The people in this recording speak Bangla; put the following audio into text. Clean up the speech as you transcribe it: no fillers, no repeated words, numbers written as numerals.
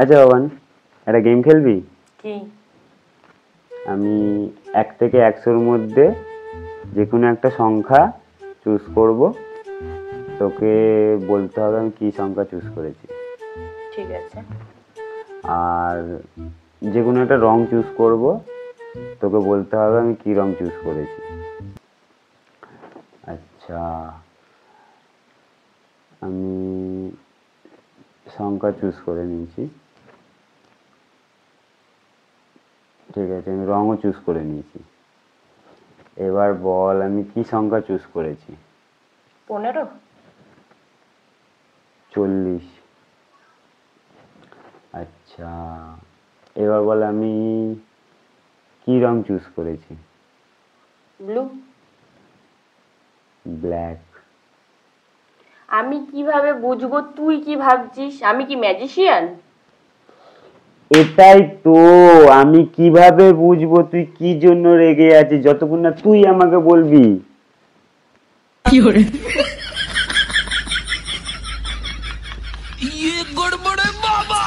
আচ্ছা বাবান, একটা গেম খেলবি? কি? আমি 1 থেকে 100-র মধ্যে যে কোনো একটা সংখ্যা চুজ করব, তোকে বলতে হবে আমি কি সংখ্যা চুজ করেছি। ঠিক আছে। আর যে কোনো একটা রং চুজ করব, তোকে বলতে হবে আমি কি রং চুজ করেছি। আচ্ছা, আমি সংখ্যা চুজ করে নিয়েছি। ঠিক আছে, আমি রঙও চুজ করে নিয়েছি। এবার বল আমি কি সংখ্যা চুজ করেছি। 15। 40। আচ্ছা, এবার বল আমি কি রং চুজ করেছি। ব্লু। ব্ল্যাক। আমি কিভাবে বুঝবো তুই কি ভাবছিস? আমি কি ম্যাজিশিয়ান? এটাই তো, আমি কিভাবে বুঝবো তুই কি জন্য রেগে আছিস যতক্ষণ না তুই আমাকে বলবি। ये गड़बड़ है बाबा।